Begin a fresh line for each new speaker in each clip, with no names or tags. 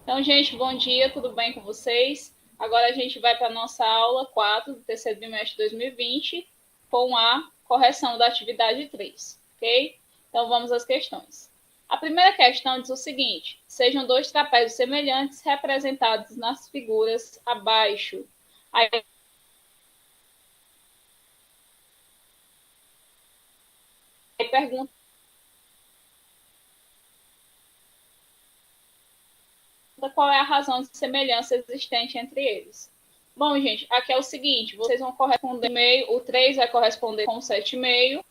Então, gente, bom dia, tudo bem com vocês? Agora a gente vai para a nossa aula 4 do terceiro bimestre de 2020, com a correção da atividade 3, ok? Então, vamos às questões. A primeira questão diz o seguinte: sejam dois trapézios semelhantes representados nas figuras abaixo. Aí pergunta qual é a razão de semelhança existente entre eles. Bom, gente, aqui é o seguinte, vocês vão corresponder meio, o 3 vai corresponder com o 7,5,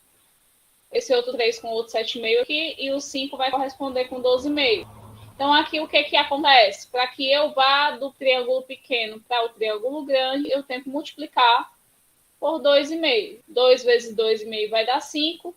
esse outro 3 com o outro 7,5 aqui, e o 5 vai corresponder com 12,5. Então, aqui o que acontece? Para que eu vá do triângulo pequeno para o triângulo grande, eu tenho que multiplicar por 2,5. 2 vezes 2,5 vai dar 5,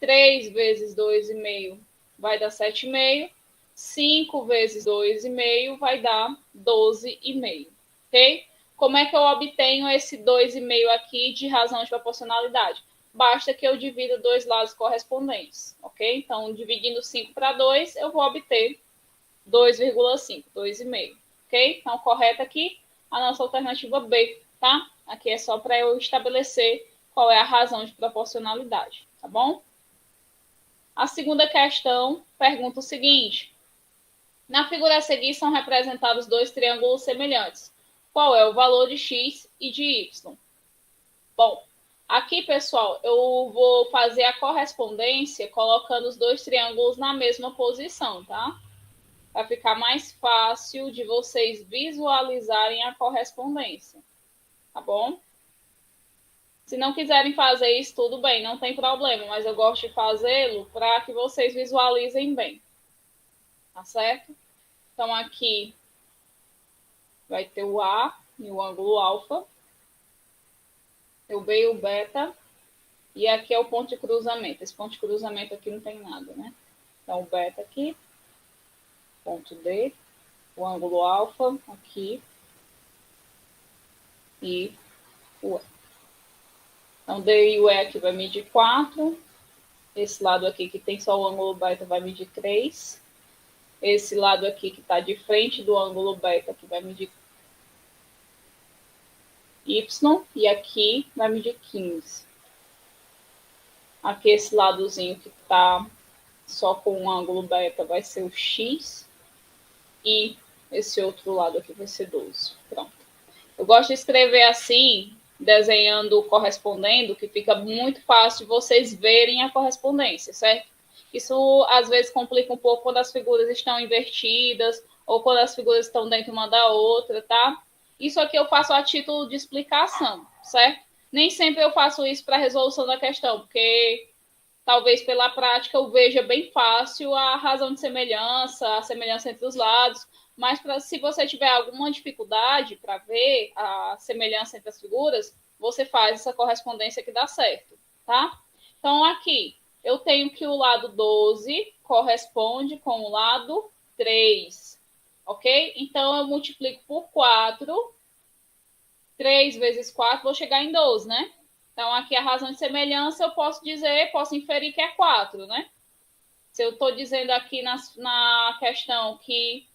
3 vezes 2,5 vai dar 7,5, 5 vezes 2,5 vai dar 12,5, ok? Como é que eu obtenho esse 2,5 aqui de razão de proporcionalidade? Basta que eu divida dois lados correspondentes, ok? Então, dividindo 5 para 2, eu vou obter 2,5, 2,5, ok? Então, correta aqui a nossa alternativa B, tá? Aqui é só para eu estabelecer qual é a razão de proporcionalidade, tá bom? A segunda questão pergunta o seguinte: na figura a seguir são representados dois triângulos semelhantes. Qual é o valor de x e de y? Bom, aqui, pessoal, eu vou fazer a correspondência colocando os dois triângulos na mesma posição, tá? Para ficar mais fácil de vocês visualizarem a correspondência, tá bom? Se não quiserem fazer isso, tudo bem, não tem problema, mas eu gosto de fazê-lo para que vocês visualizem bem, tá certo? Então, aqui vai ter o A e o ângulo alfa, o B e o beta, e aqui é o ponto de cruzamento. Esse ponto de cruzamento aqui não tem nada, né? Então, o beta aqui, ponto D, o ângulo alfa aqui e o E. Então, D e o E aqui vai medir 4. Esse lado aqui que tem só o ângulo beta vai medir 3. Esse lado aqui que está de frente do ângulo beta que vai medir Y. E aqui vai medir 15. Aqui esse ladozinho que está só com o ângulo beta vai ser o X. E esse outro lado aqui vai ser 12. Pronto. Eu gosto de escrever assim, desenhando, correspondendo, que fica muito fácil de vocês verem a correspondência, certo? Isso às vezes complica um pouco quando as figuras estão invertidas ou quando as figuras estão dentro uma da outra, tá? Isso aqui eu faço a título de explicação, certo? Nem sempre eu faço isso para a resolução da questão, porque talvez pela prática eu veja bem fácil a razão de semelhança, a semelhança entre os lados, mas se você tiver alguma dificuldade para ver a semelhança entre as figuras, você faz essa correspondência que dá certo, tá? Então, aqui, eu tenho que o lado 12 corresponde com o lado 3, ok? Então, eu multiplico por 4, 3 vezes 4, vou chegar em 12, né? Então, aqui a razão de semelhança, eu posso dizer, posso inferir que é 4, né? Se eu estou dizendo aqui na questão que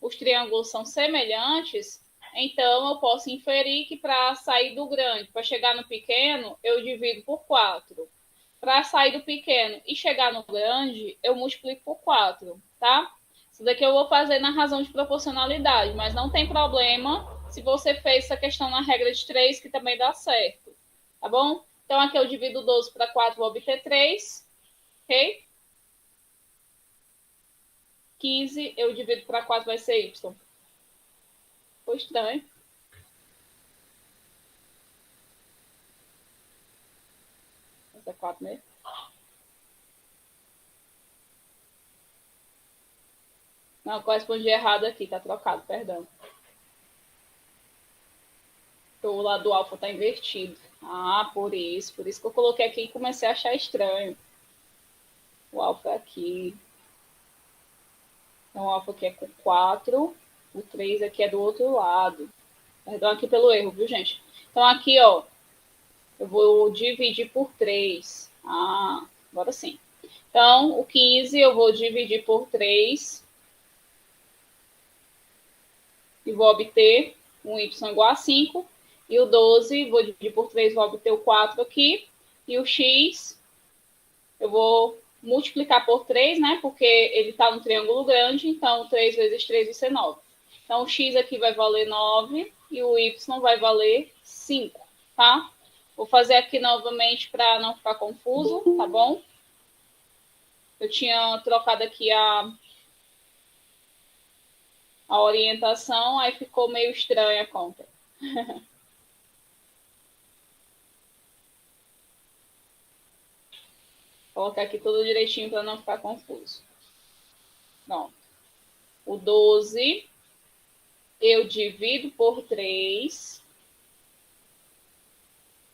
os triângulos são semelhantes, então eu posso inferir que para sair do grande, para chegar no pequeno, eu divido por 4. Para sair do pequeno e chegar no grande, eu multiplico por 4, tá? Isso daqui eu vou fazer na razão de proporcionalidade, mas não tem problema se você fez essa questão na regra de 3, que também dá certo, tá bom? Então, aqui eu divido 12 para 4, vou obter 3, ok? 15 eu divido para 4, vai ser y. Foi estranho. Essa é 4 mesmo. Não, corresponde errado aqui, tá trocado, perdão. O lado do alfa tá invertido. Ah, por isso que eu coloquei aqui e comecei a achar estranho. O alfa é aqui. Então, o alfa aqui é com 4, o 3 aqui é do outro lado. Perdão aqui pelo erro, viu, gente? Então, aqui, ó, eu vou dividir por 3. Ah, agora sim. Então, o 15 eu vou dividir por 3. e vou obter um y igual a 5. E o 12, vou dividir por 3, vou obter o 4 aqui. E o x, eu vou multiplicar por 3, né? Porque ele está no triângulo grande, então 3 vezes 3 vai ser 9. Então o x aqui vai valer 9 e o y vai valer 5, tá? Vou fazer aqui novamente para não ficar confuso, tá bom? Eu tinha trocado aqui a orientação, aí ficou meio estranha a conta. Vou colocar aqui tudo direitinho para não ficar confuso. Pronto. O 12 eu divido por 3,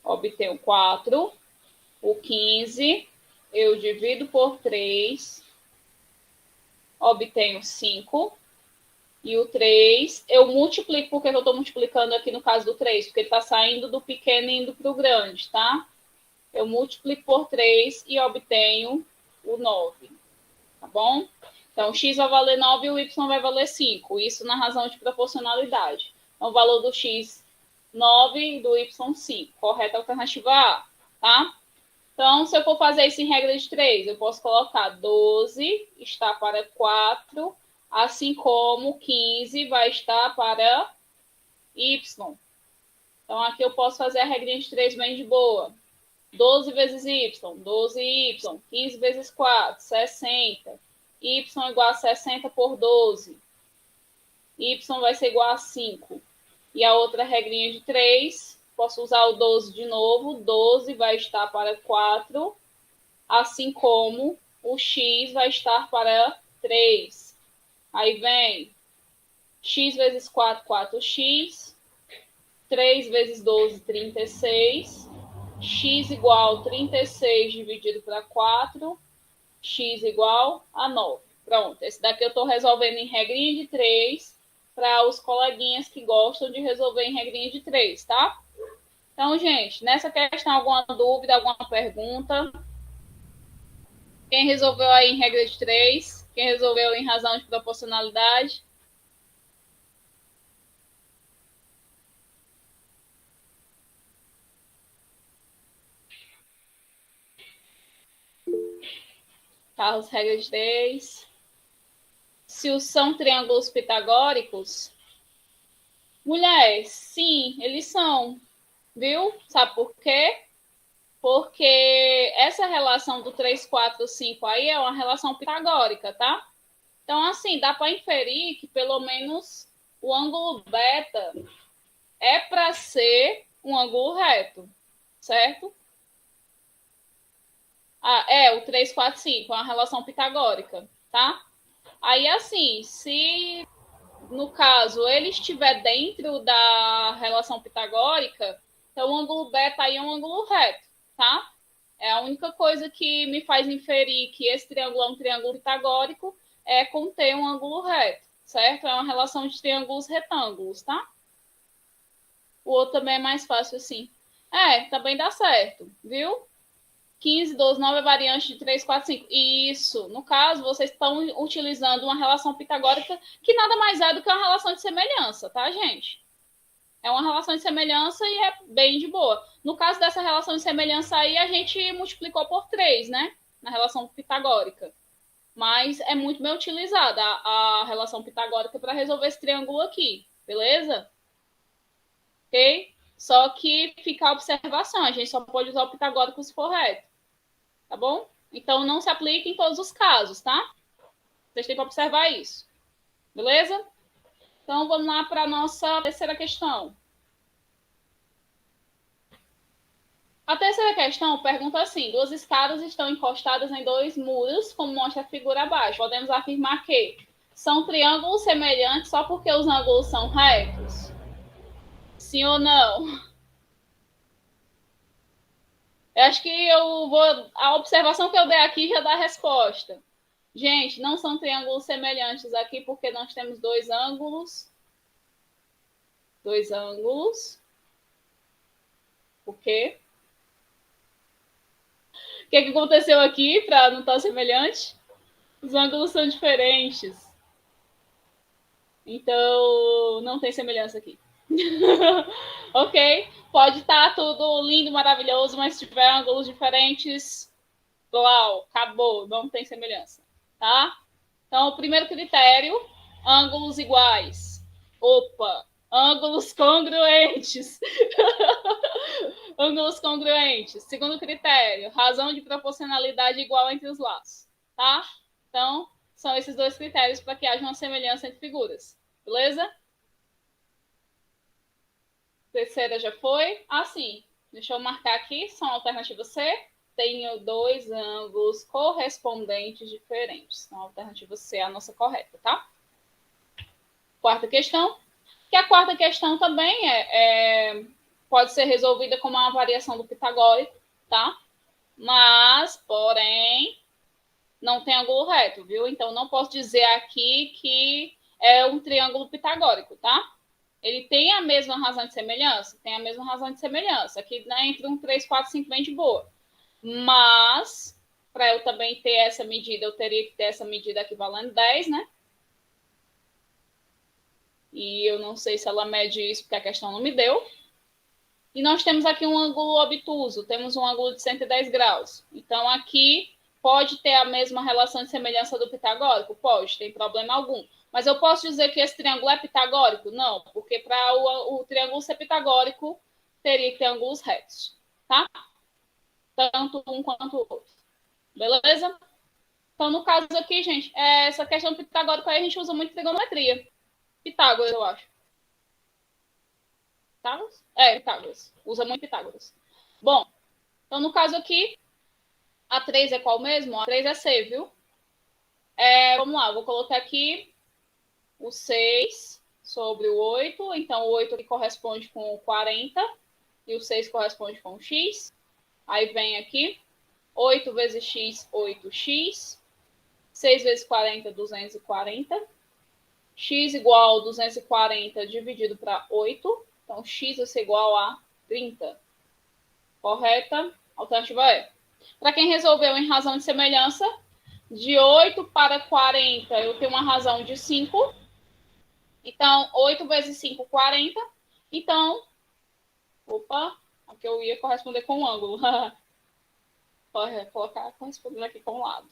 obtenho 4. O 15 eu divido por 3, obtenho 5. E o 3, eu multiplico, porque eu estou multiplicando aqui no caso do 3, porque ele está saindo do pequeno e indo para o grande, tá? Eu multiplico por 3 e obtenho o 9, tá bom? Então, o x vai valer 9 e o y vai valer 5, isso na razão de proporcionalidade. Então, o valor do x, 9 e do y, 5. Correta alternativa A, tá? Então, se eu for fazer isso em regra de 3, eu posso colocar 12 está para 4, assim como 15 vai estar para y. Então, aqui eu posso fazer a regrinha de 3 bem de boa. 12 vezes y, 12y, 15 vezes 4, 60. Y igual a 60 por 12. Y vai ser igual a 5. E a outra regrinha de 3, posso usar o 12 de novo. 12 vai estar para 4, assim como o x vai estar para 3. Aí vem x vezes 4, 4x. 3 vezes 12, 36. X igual a 36 dividido para 4. X igual a 9. Pronto, esse daqui eu estou resolvendo em regrinha de 3 para os coleguinhas que gostam de resolver em regrinha de 3, tá? Então, gente, nessa questão, alguma dúvida, alguma pergunta? Quem resolveu aí em regra de 3? Quem resolveu em razão de proporcionalidade? Carlos, regra de 3. Se são triângulos pitagóricos? Mulher, sim, eles são. Viu? Sabe por quê? Porque essa relação do 3, 4, 5 aí é uma relação pitagórica, tá? Então, assim, dá para inferir que pelo menos o ângulo beta é para ser um ângulo reto, certo? O 3, 4, 5 é uma relação pitagórica, tá? Aí, assim, se no caso ele estiver dentro da relação pitagórica, então o ângulo beta aí é um ângulo reto, tá? É a única coisa que me faz inferir que esse triângulo é um triângulo pitagórico é conter um ângulo reto, certo? É uma relação de triângulos retângulos, tá? O outro também é mais fácil assim. Também dá certo, viu? 15, 12, 9 é variante de 3, 4, 5. Isso. No caso, vocês estão utilizando uma relação pitagórica que nada mais é do que uma relação de semelhança, tá, gente? É uma relação de semelhança e é bem de boa. No caso dessa relação de semelhança aí, a gente multiplicou por 3, né? Na relação pitagórica. Mas é muito bem utilizada a relação pitagórica para resolver esse triângulo aqui, beleza? Ok? Só que fica a observação, a gente só pode usar o pitagórico se for reto. Tá bom? Então, não se aplica em todos os casos, tá? Vocês têm que observar isso. Beleza? Então, vamos lá para a nossa terceira questão. A terceira questão pergunta assim: duas escadas estão encostadas em dois muros, como mostra a figura abaixo. Podemos afirmar que são triângulos semelhantes só porque os ângulos são retos? Sim ou não? Eu acho que a observação que eu dei aqui já dá a resposta. Gente, não são triângulos semelhantes aqui porque nós temos dois ângulos. Dois ângulos. Por quê? O que aconteceu aqui para não estar semelhante? Os ângulos são diferentes. Então, não tem semelhança aqui. Ok? Pode estar tudo lindo, maravilhoso, mas se tiver ângulos diferentes, uau, acabou, não tem semelhança, tá? Então, o primeiro critério, ângulos iguais. Opa, ângulos congruentes. Ângulos congruentes. Segundo critério, razão de proporcionalidade igual entre os lados, tá? Então, são esses dois critérios para que haja uma semelhança entre figuras, beleza? Terceira já foi. Sim. Deixa eu marcar aqui, são alternativa C. Tenho dois ângulos correspondentes diferentes. Então, a alternativa C é a nossa correta, tá? Quarta questão. Que a quarta questão também pode ser resolvida como uma variação do pitagórico, tá? Mas, porém, não tem ângulo reto, viu? Então, não posso dizer aqui que é um triângulo pitagórico, tá? Ele tem a mesma razão de semelhança? Tem a mesma razão de semelhança. Aqui, né, entre 1, 3, 4, 5, bem de boa. Mas, para eu também ter essa medida, eu teria que ter essa medida aqui valendo 10, né? E eu não sei se ela mede isso, porque a questão não me deu. E nós temos aqui um ângulo obtuso, temos um ângulo de 110 graus. Então, aqui pode ter a mesma relação de semelhança do pitagórico? Pode, tem problema algum. Mas eu posso dizer que esse triângulo é pitagórico? Não, porque para o triângulo ser pitagórico, teria que ter ângulos retos, tá? Tanto um quanto o outro. Beleza? Então, no caso aqui, gente, essa questão pitagórica aí a gente usa muito trigonometria. Pitágoras, eu acho. Pitágoras? Pitágoras. Usa muito Pitágoras. Bom, então no caso aqui, a 3 é qual mesmo? A 3 é C, viu? Vamos lá, vou colocar aqui o 6 sobre o 8. Então, o 8 aqui corresponde com o 40 e o 6 corresponde com o X. Aí vem aqui, 8 vezes X, 8X. 6 vezes 40, 240. X igual a 240 dividido para 8. Então, X vai ser igual a 30. Correta? Alternativa é. Para quem resolveu em razão de semelhança, de 8 para 40, eu tenho uma razão de 5. Então, 8 vezes 5, 40. Então, aqui eu ia corresponder com um ângulo. Colocar correspondendo aqui com o lado.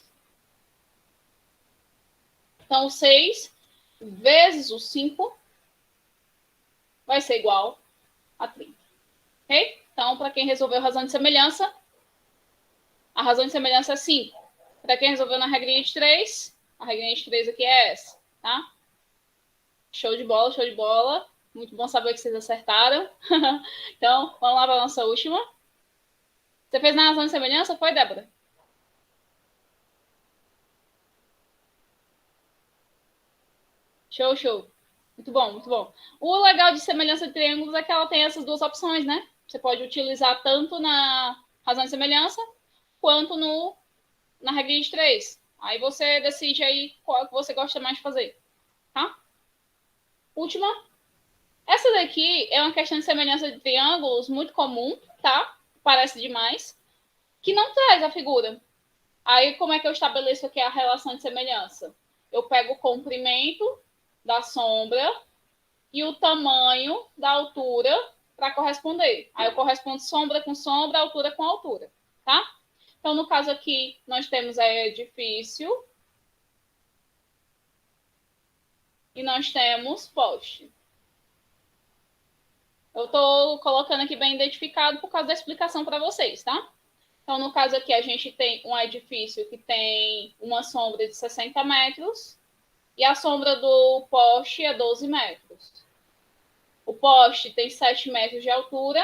Então, 6 vezes o 5 vai ser igual a 30. Ok? Então, para quem resolveu razão de semelhança, a razão de semelhança é 5. Para quem resolveu na regrinha de 3, a regrinha de 3 aqui é essa, tá? Show de bola, show de bola. Muito bom saber que vocês acertaram. Então, vamos lá para a nossa última. Você fez na razão de semelhança? Foi, Débora? Show, show. Muito bom, muito bom. O legal de semelhança de triângulos é que ela tem essas duas opções, né? Você pode utilizar tanto na razão de semelhança, quanto na regra de 3. Aí você decide aí qual que você gosta mais de fazer, tá? Última. Essa daqui é uma questão de semelhança de triângulos muito comum, tá? Parece demais. Que não traz a figura. Aí, como é que eu estabeleço aqui a relação de semelhança? Eu pego o comprimento da sombra e o tamanho da altura para corresponder. Aí eu correspondo sombra com sombra, altura com altura, tá? Então, no caso aqui, nós temos edifício e nós temos poste. Eu estou colocando aqui bem identificado por causa da explicação para vocês, tá? Então, no caso aqui, a gente tem um edifício que tem uma sombra de 60 metros e a sombra do poste é 12 metros. O poste tem 7 metros de altura.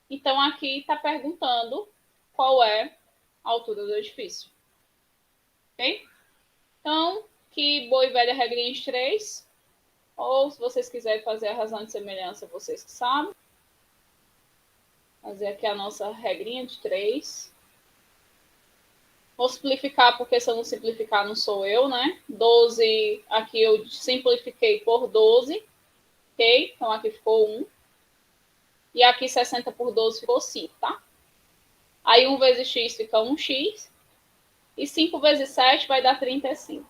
Então, aqui está perguntando qual é a altura do edifício. Ok? Então, que boa e velha regrinha de 3. Ou, se vocês quiserem fazer a razão de semelhança, vocês que sabem. Fazer aqui a nossa regrinha de 3. Vou simplificar, porque se eu não simplificar, não sou eu, né? 12, aqui eu simplifiquei por 12. Ok? Então, aqui ficou 1. E aqui 60 por 12 ficou 5, tá? Aí 1 vezes x fica 1x. E 5 vezes 7 vai dar 35.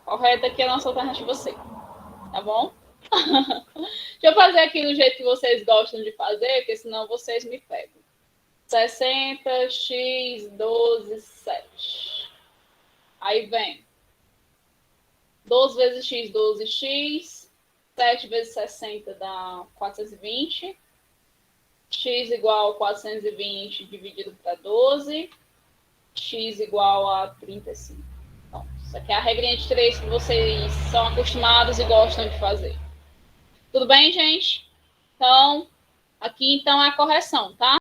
Correto? Aqui é a nossa alternativa C. Tá bom? Deixa eu fazer aqui do jeito que vocês gostam de fazer, porque senão vocês me pegam. 60, x, 12, 7. Aí vem 12 vezes x, 12x. 7 vezes 60 dá 420. X igual a 420 dividido para 12. X igual a 35. Então, isso aqui é a regrinha de 3 que vocês são acostumados e gostam de fazer. Tudo bem, gente? Então, aqui então é a correção, tá?